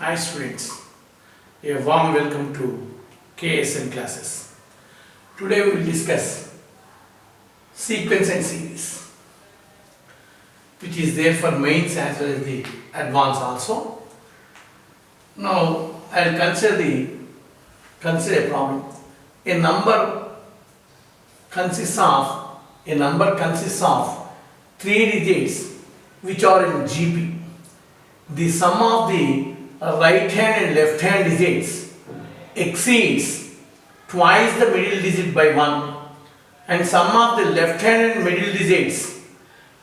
Hi students, a warm welcome to KSN classes. Today we will discuss sequence and series, which is there for mains as well as the advanced also. Now I will consider a problem. A number consists of three digits which are in GP. The sum of the right hand and left hand digits exceeds twice the middle digit by 1, and sum of the left hand and middle digits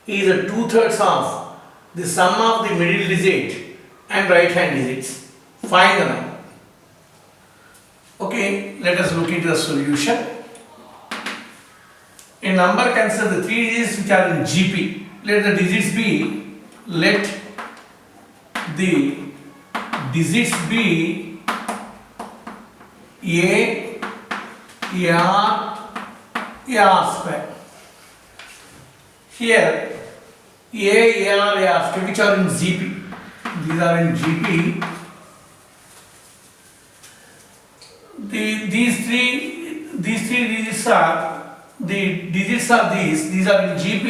is a 2/3 of the sum of the middle digit and right hand digits. Find the number. Okay, let us look into the solution. A number consists the three digits which are in GP. Let the digits be A, AR square. Here A, AR square which are in GP. These are in GP. These three digits are these are in GP.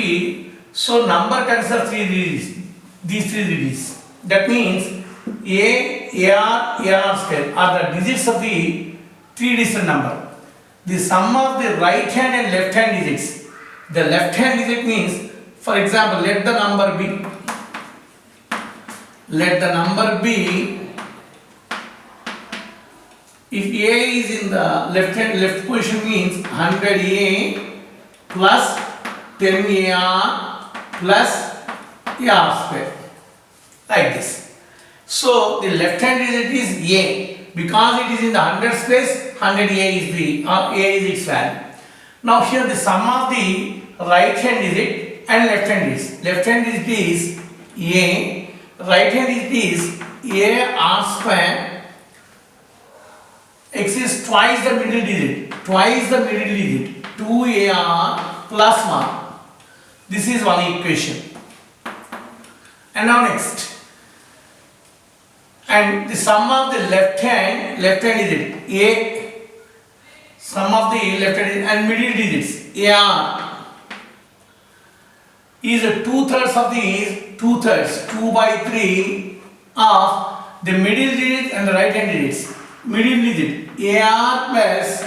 So number consists three digits. These three digits. That means A, AR square are the digits of the three digit number. The sum of the right hand and left hand digits. The left hand digit means, for example, let the number be, if A is in the left position means 100A plus 10AR plus AR square, like this. So the left hand digit is A, because it is in the hundreds place, 100A is A is its value. Now here the sum of the right hand digit and left hand digit. Left hand digit is A, right hand digit is AR square exceeds twice the middle digit. 2AR plus 1. This is one equation. And now next. And the sum of the left hand digit A, sum of the left hand and middle digits AR is a 2/3 of these 2/3 of the middle digit and the right hand digits. Middle digit AR plus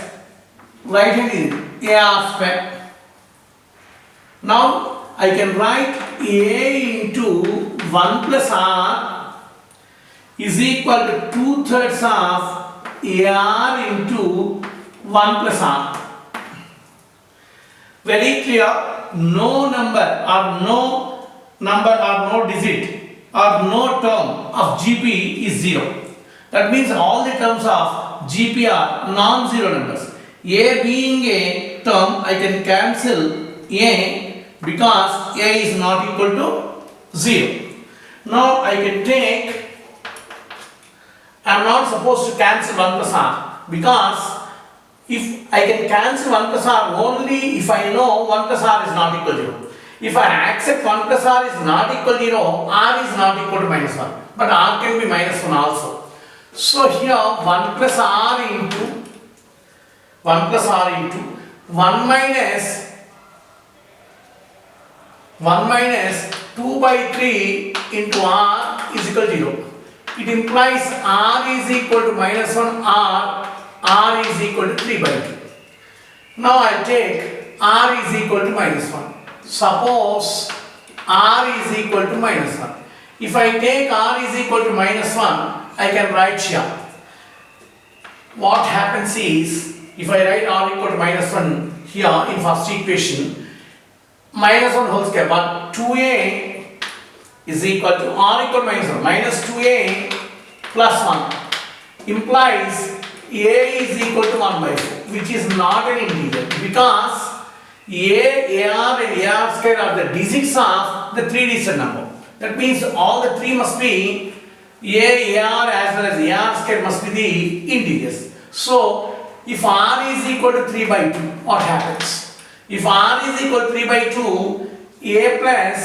right hand digit AR square. Now I can write A into 1 plus R is equal to 2/3 of AR into 1 plus R. Very clear, no number or no digit or no term of GP is 0. That means all the terms of GP are non-zero numbers. A being a term, I can cancel A because A is not equal to 0. Now I can take, I am not supposed to cancel 1 plus R, because if I can cancel 1 plus R only if I know 1 plus R is not equal to 0. If I accept 1 plus R is not equal to 0, R is not equal to minus 1. But R can be minus 1 also. So here 1 plus R into 1 minus 2/3 into R is equal to 0. It implies R is equal to minus 1, R is equal to 3/2. Now I take R is equal to minus 1. Suppose R is equal to minus 1. If I take R is equal to minus 1, I can write here. What happens is, if I write R equal to minus 1 here in first equation, minus 1 whole square, 2A is equal to R equal to minus 1, minus 2A plus 1 implies A is equal to 1/4, which is not an integer, because A, AR and AR square are the digits of the three digit number. That means all the three must be A, AR as well as AR square must be the integers. So if R is equal to 3/2, what happens? If R is equal to 3/2, A plus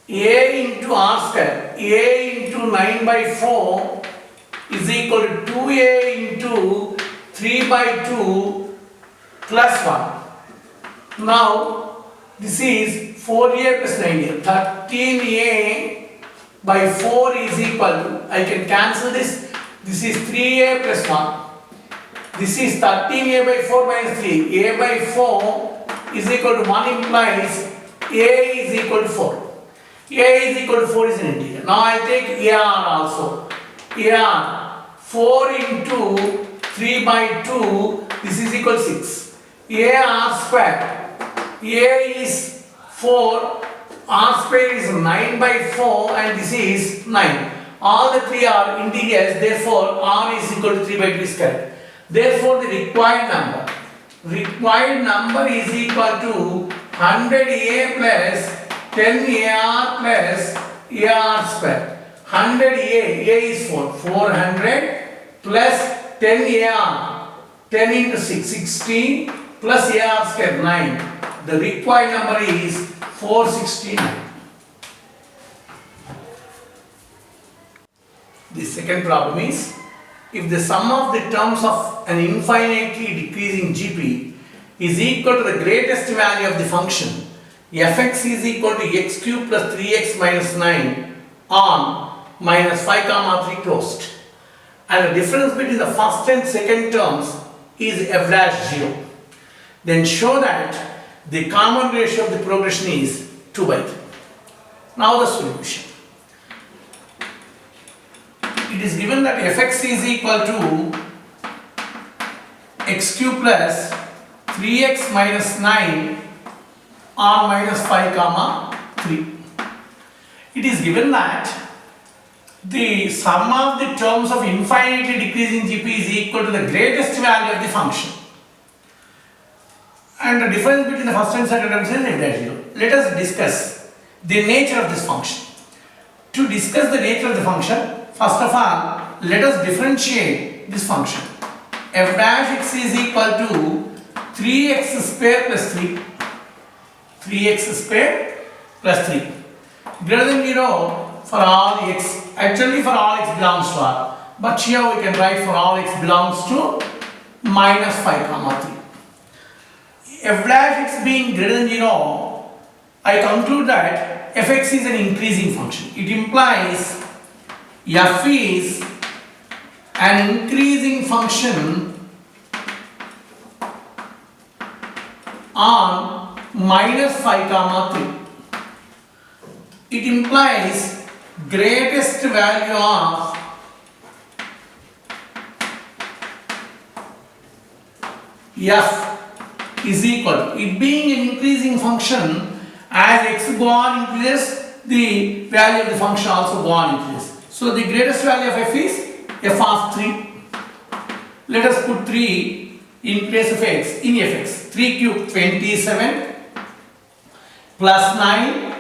a into r square, a into 9 by 4 is equal to 2a into 3 by 2 plus 1. Now this is 4a plus 9a, 13a by 4 is equal to, I can cancel this, this is 3a plus 1. This is 13a by 4 minus 3. A by 4 is equal to 1 implies a is equal to 4. A is equal to 4 is an integer. Now I take AR also. AR 4 into 3 by 2, this is equal to 6. AR square. A is 4, R square is 9 by 4 and this is 9. All the three are integers, therefore R is equal to 3 by 2 square. Therefore, the required number is equal to 100A plus 10AR plus AR square. 100A, A is 4, 400 plus 10AR, 10 into 6, 16 plus AR square, 9. The required number is 469. The second problem is, if the sum of the terms of an infinitely decreasing GP is equal to the greatest value of the function, fx is equal to x cube plus 3x minus 9 on minus 5 comma 3 closed, and the difference between the first and second terms is f dash 0, then show that the common ratio of the progression is 2 by 3. Now the solution. It is given that fx is equal to x cube plus 3x minus 9 or minus 5 comma 3. It is given that the sum of the terms of infinitely decreasing GP is equal to the greatest value of the function, and the difference between the first and second terms is f dash 0. Let us discuss the nature of this function. To discuss the nature of the function, first of all, let us differentiate this function. F dash x is equal to 3x square plus 3. 3x square plus 3. Greater than 0 for all x. Actually for all x belongs to R. But here we can write for all x belongs to minus 5 comma 3. F dash x being greater than 0, I conclude that fx is an increasing function. It implies f is an increasing function on minus 5 comma 3. It implies greatest value of f is equal, it being an increasing function, as x go on increases, the value of the function also go on increases. So the greatest value of f is f of 3. Let us put 3 in place of x in fx. 3 cube 27 plus 9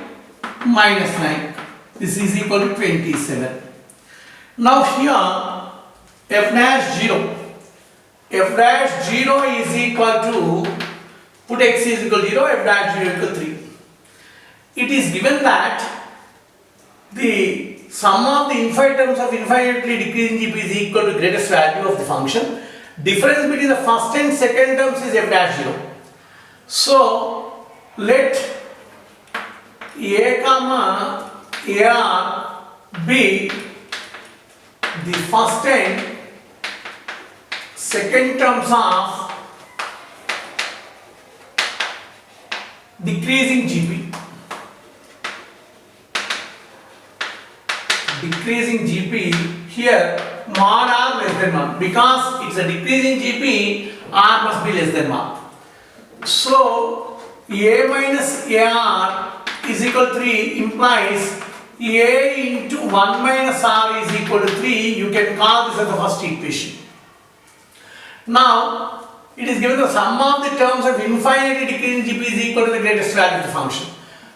minus 9. This is equal to 27. Now here f dash 0. F dash 0 is equal to, put x is equal to 0, f dash 0 equal to 3. It is given that the sum of the infinite terms of infinitely decreasing GP is equal to greatest value of the function. Difference between the first and second terms is f dash 0. So let a comma ar be the first and second terms of decreasing GP. Decreasing GP here mod r less than 1, because it's a decreasing GP, r must be less than 1. So a minus ar is equal to 3 implies a into 1 minus r is equal to 3. You can call this as the first equation. Now it is given the sum of the terms of infinitely decreasing GP is equal to the greatest value of the function.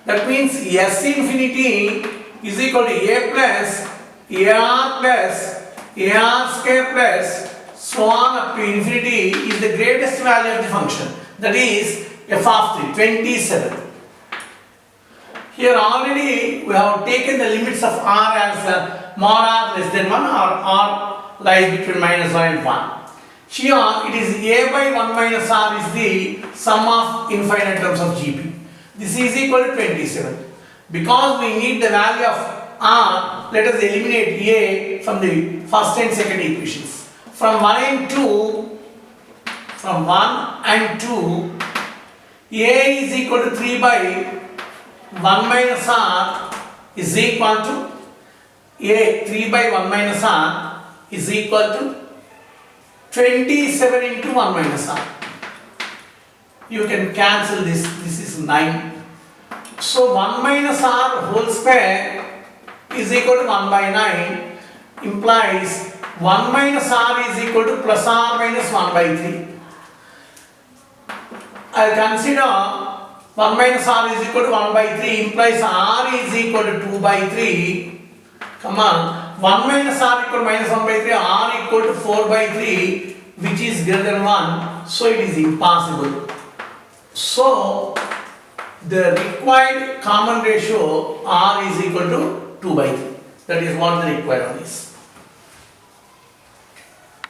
That means S infinity is equal to a plus ar plus ar square plus so on up to infinity is the greatest value of the function, that is f of 3, 27. Here already we have taken the limits of r as mod r less than 1 or r lies between minus 1 and 1. Here it is a by 1 minus r is the sum of infinite terms of GP. This is equal to 27. Because we need the value of r, let us eliminate a from the first and second equations. From 1 and 2, a is equal to 3 by 1 minus r is equal to a 3 by 1 minus r is equal to 27 into 1 minus r. You can cancel this. This is 9. So 1 minus r whole square is equal to 1 by 9 implies 1 minus r is equal to plus r minus 1 by 3. I'll consider 1 minus r is equal to 1 by 3 implies r is equal to 2 by 3. Come on, 1 minus r equal to minus 1 by 3, r equal to 4 by 3, which is greater than 1, so it is impossible. So the required common ratio r is equal to 2 by 3. That is what the required one is.